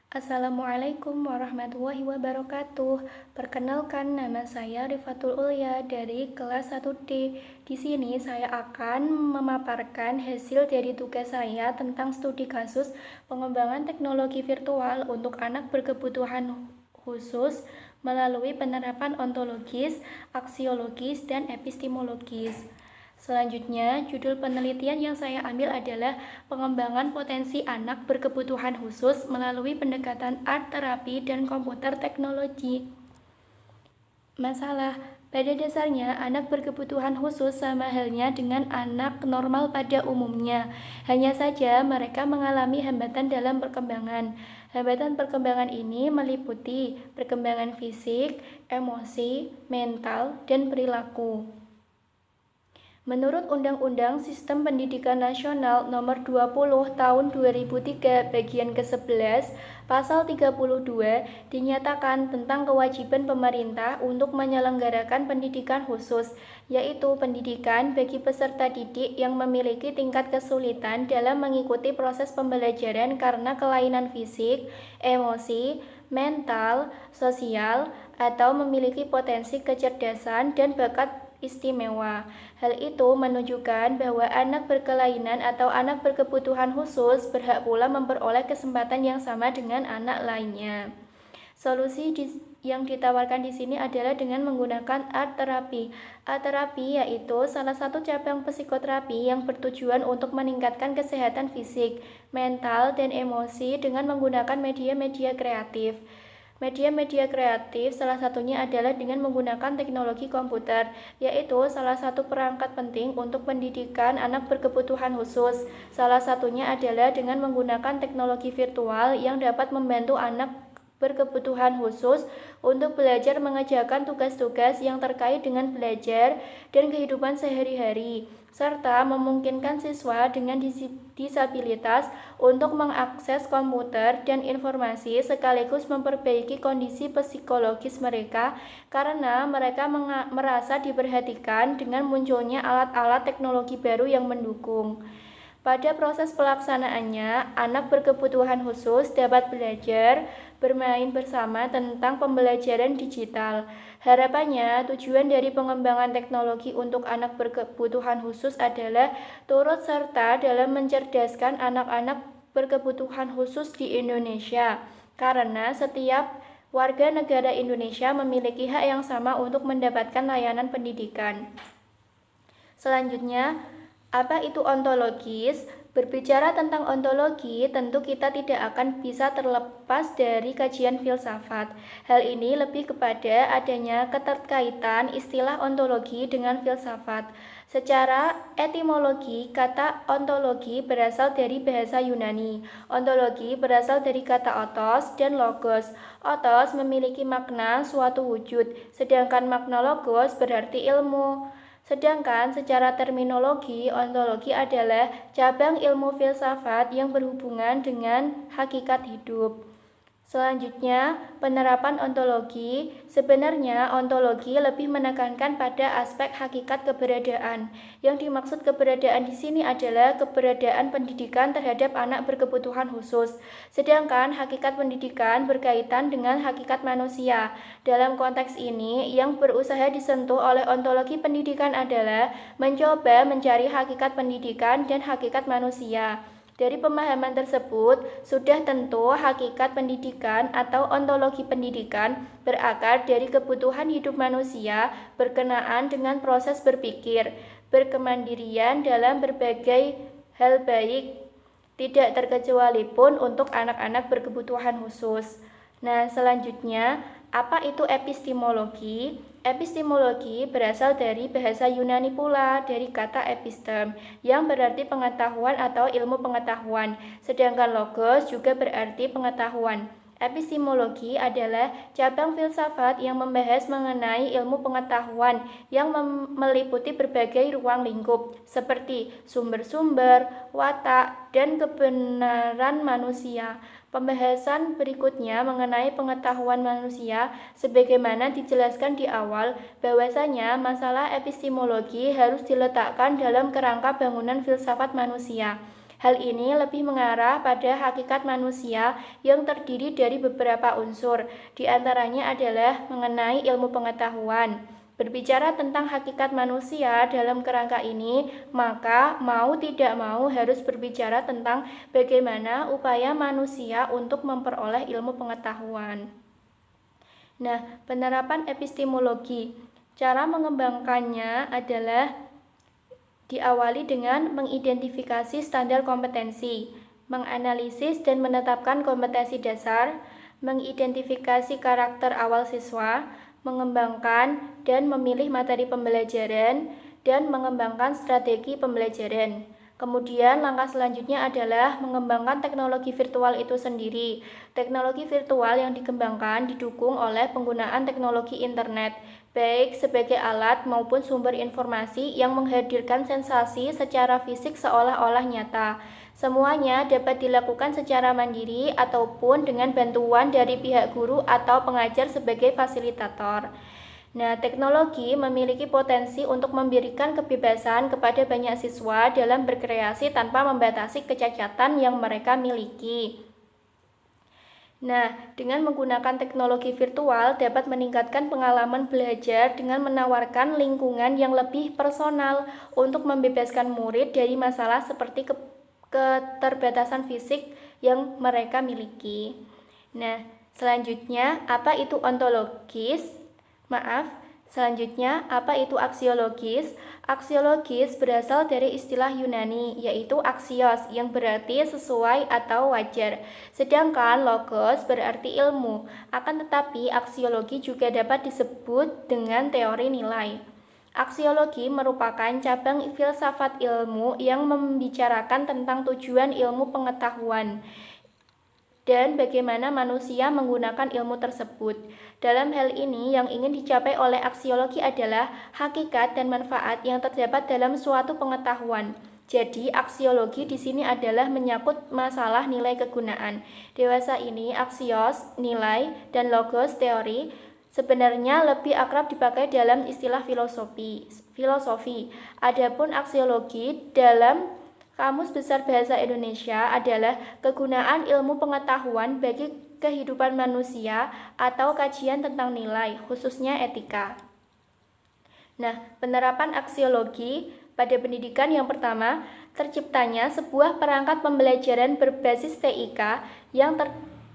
Assalamualaikum warahmatullahi wabarakatuh. Perkenalkan, nama saya Rifatul Ulya dari kelas 1D. Di sini saya akan memaparkan hasil dari tugas saya tentang studi kasus pengembangan teknologi virtual untuk anak berkebutuhan khusus melalui penerapan ontologis, aksiologis, dan epistemologis. Selanjutnya, judul penelitian yang saya ambil adalah pengembangan potensi anak berkebutuhan khusus melalui pendekatan art terapi dan komputer teknologi. Masalah, pada dasarnya anak berkebutuhan khusus sama halnya dengan anak normal pada umumnya. Hanya saja mereka mengalami hambatan dalam perkembangan. Hambatan perkembangan ini meliputi perkembangan fisik, emosi, mental, dan perilaku. Menurut Undang-Undang Sistem Pendidikan Nasional Nomor 20 Tahun 2003 Bagian ke-11 Pasal 32 dinyatakan tentang kewajiban pemerintah untuk menyelenggarakan pendidikan khusus, yaitu pendidikan bagi peserta didik yang memiliki tingkat kesulitan dalam mengikuti proses pembelajaran karena kelainan fisik, emosi, mental, sosial, atau memiliki potensi kecerdasan dan bakat istimewa. Hal itu menunjukkan bahwa anak berkelainan atau anak berkebutuhan khusus berhak pula memperoleh kesempatan yang sama dengan anak lainnya. Solusi yang ditawarkan di sini adalah dengan menggunakan art terapi. Art terapi yaitu salah satu cabang psikoterapi yang bertujuan untuk meningkatkan kesehatan fisik, mental, dan emosi dengan menggunakan media-media kreatif. Media-media kreatif salah satunya adalah dengan menggunakan teknologi komputer, yaitu salah satu perangkat penting untuk pendidikan anak berkebutuhan khusus. Salah satunya adalah dengan menggunakan teknologi virtual yang dapat membantu anak berkebutuhan khusus untuk belajar mengerjakan tugas-tugas yang terkait dengan belajar dan kehidupan sehari-hari, serta memungkinkan siswa dengan disabilitas untuk mengakses komputer dan informasi sekaligus memperbaiki kondisi psikologis mereka karena mereka merasa diperhatikan dengan munculnya alat-alat teknologi baru yang mendukung. Pada proses pelaksanaannya, anak berkebutuhan khusus dapat belajar, bermain bersama tentang pembelajaran digital. Harapannya, tujuan dari pengembangan teknologi untuk anak berkebutuhan khusus adalah turut serta dalam mencerdaskan anak-anak berkebutuhan khusus di Indonesia, karena setiap warga negara Indonesia memiliki hak yang sama untuk mendapatkan layanan pendidikan. Selanjutnya, apa itu ontologis? Berbicara tentang ontologi, tentu kita tidak akan bisa terlepas dari kajian filsafat. Hal ini lebih kepada adanya keterkaitan istilah ontologi dengan filsafat. Secara etimologi, kata ontologi berasal dari bahasa Yunani. Ontologi berasal dari kata otos dan logos. Otos memiliki makna suatu wujud, sedangkan makna logos berarti ilmu. Sedangkan secara terminologi, ontologi adalah cabang ilmu filsafat yang berhubungan dengan hakikat hidup. Selanjutnya, penerapan ontologi. Sebenarnya, ontologi lebih menekankan pada aspek hakikat keberadaan. Yang dimaksud keberadaan di sini adalah keberadaan pendidikan terhadap anak berkebutuhan khusus. Sedangkan hakikat pendidikan berkaitan dengan hakikat manusia. Dalam konteks ini, yang berusaha disentuh oleh ontologi pendidikan adalah mencoba mencari hakikat pendidikan dan hakikat manusia. Dari pemahaman tersebut, sudah tentu hakikat pendidikan atau ontologi pendidikan berakar dari kebutuhan hidup manusia berkenaan dengan proses berpikir, berkemandirian dalam berbagai hal baik, tidak terkecuali pun untuk anak-anak berkebutuhan khusus. Nah, selanjutnya, apa itu epistemologi? Epistemologi berasal dari bahasa Yunani pula, dari kata epistem, yang berarti pengetahuan atau ilmu pengetahuan, sedangkan logos juga berarti pengetahuan. Epistemologi adalah cabang filsafat yang membahas mengenai ilmu pengetahuan yang meliputi berbagai ruang lingkup, seperti sumber-sumber, watak, dan kebenaran manusia. Pembahasan berikutnya mengenai pengetahuan manusia, sebagaimana dijelaskan di awal, bahwasanya masalah epistemologi harus diletakkan dalam kerangka bangunan filsafat manusia. Hal ini lebih mengarah pada hakikat manusia yang terdiri dari beberapa unsur, di antaranya adalah mengenai ilmu pengetahuan. Berbicara tentang hakikat manusia dalam kerangka ini, maka mau tidak mau harus berbicara tentang bagaimana upaya manusia untuk memperoleh ilmu pengetahuan. Nah, penerapan epistemologi. Cara mengembangkannya adalah diawali dengan mengidentifikasi standar kompetensi, menganalisis dan menetapkan kompetensi dasar, mengidentifikasi karakter awal siswa, mengembangkan dan memilih materi pembelajaran, dan mengembangkan strategi pembelajaran. Kemudian langkah selanjutnya adalah mengembangkan teknologi virtual itu sendiri. Teknologi virtual yang dikembangkan didukung oleh penggunaan teknologi internet, baik sebagai alat maupun sumber informasi yang menghadirkan sensasi secara fisik seolah-olah nyata. Semuanya dapat dilakukan secara mandiri ataupun dengan bantuan dari pihak guru atau pengajar sebagai fasilitator. Nah, teknologi memiliki potensi untuk memberikan kebebasan kepada banyak siswa dalam berkreasi tanpa membatasi kecacatan yang mereka miliki. Nah, dengan menggunakan teknologi virtual dapat meningkatkan pengalaman belajar dengan menawarkan lingkungan yang lebih personal untuk membebaskan murid dari masalah seperti keterbatasan fisik yang mereka miliki. Nah, selanjutnya apa itu ontologis? Selanjutnya, apa itu aksiologis? Aksiologis berasal dari istilah Yunani, yaitu aksios, yang berarti sesuai atau wajar. Sedangkan logos berarti ilmu. Akan tetapi, aksiologi juga dapat disebut dengan teori nilai. Aksiologi merupakan cabang filsafat ilmu yang membicarakan tentang tujuan ilmu pengetahuan dan bagaimana manusia menggunakan ilmu tersebut. Dalam hal ini, yang ingin dicapai oleh aksiologi adalah hakikat dan manfaat yang terdapat dalam suatu pengetahuan. Jadi, aksiologi di sini adalah menyangkut masalah nilai kegunaan. Dewasa ini, aksios, nilai, dan logos, teori, sebenarnya lebih akrab dipakai dalam istilah filosofi. Adapun aksiologi dalam Kamus Besar Bahasa Indonesia adalah kegunaan ilmu pengetahuan bagi kehidupan manusia atau kajian tentang nilai, khususnya etika. Nah, penerapan aksiologi pada pendidikan yang pertama, terciptanya sebuah perangkat pembelajaran berbasis TIK yang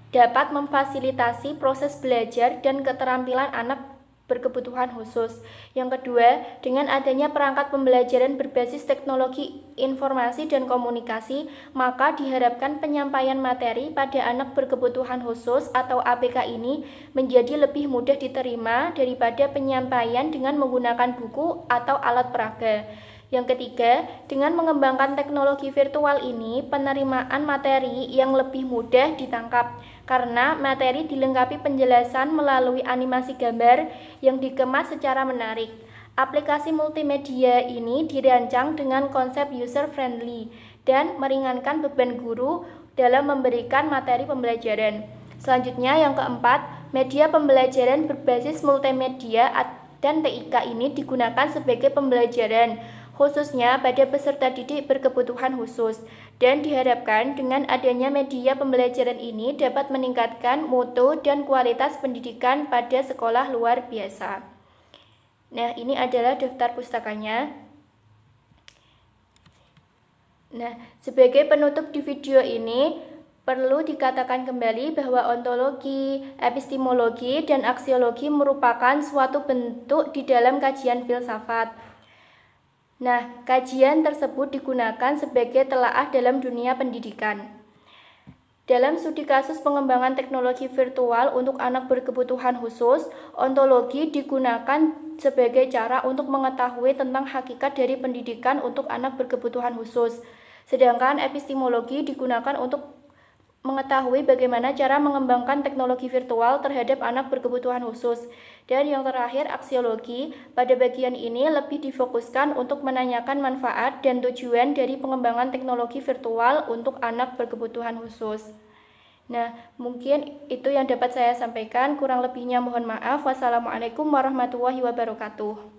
dapat memfasilitasi proses belajar dan keterampilan anak berkebutuhan khusus. Yang kedua, dengan adanya perangkat pembelajaran berbasis teknologi informasi dan komunikasi, maka diharapkan penyampaian materi pada anak berkebutuhan khusus atau ABK ini menjadi lebih mudah diterima daripada penyampaian dengan menggunakan buku atau alat peraga. Yang ketiga, dengan mengembangkan teknologi virtual ini, penerimaan materi yang lebih mudah ditangkap karena materi dilengkapi penjelasan melalui animasi gambar yang dikemas secara menarik. Aplikasi multimedia ini dirancang dengan konsep user-friendly dan meringankan beban guru dalam memberikan materi pembelajaran. Selanjutnya, yang keempat, media pembelajaran berbasis multimedia dan TIK ini digunakan sebagai pembelajaran, khususnya pada peserta didik berkebutuhan khusus, dan diharapkan dengan adanya media pembelajaran ini dapat meningkatkan mutu dan kualitas pendidikan pada sekolah luar biasa. Nah, ini adalah daftar pustakanya. Nah, sebagai penutup di video ini, perlu dikatakan kembali bahwa ontologi, epistemologi, dan aksiologi merupakan suatu bentuk di dalam kajian filsafat. Nah, kajian tersebut digunakan sebagai telaah dalam dunia pendidikan. Dalam studi kasus pengembangan teknologi virtual untuk anak berkebutuhan khusus, ontologi digunakan sebagai cara untuk mengetahui tentang hakikat dari pendidikan untuk anak berkebutuhan khusus. Sedangkan epistemologi digunakan untuk mengetahui bagaimana cara mengembangkan teknologi virtual terhadap anak berkebutuhan khusus. Dan yang terakhir, aksiologi pada bagian ini lebih difokuskan untuk menanyakan manfaat dan tujuan dari pengembangan teknologi virtual untuk anak berkebutuhan khusus. Nah, mungkin itu yang dapat saya sampaikan. Kurang lebihnya mohon maaf. Wassalamualaikum warahmatullahi wabarakatuh.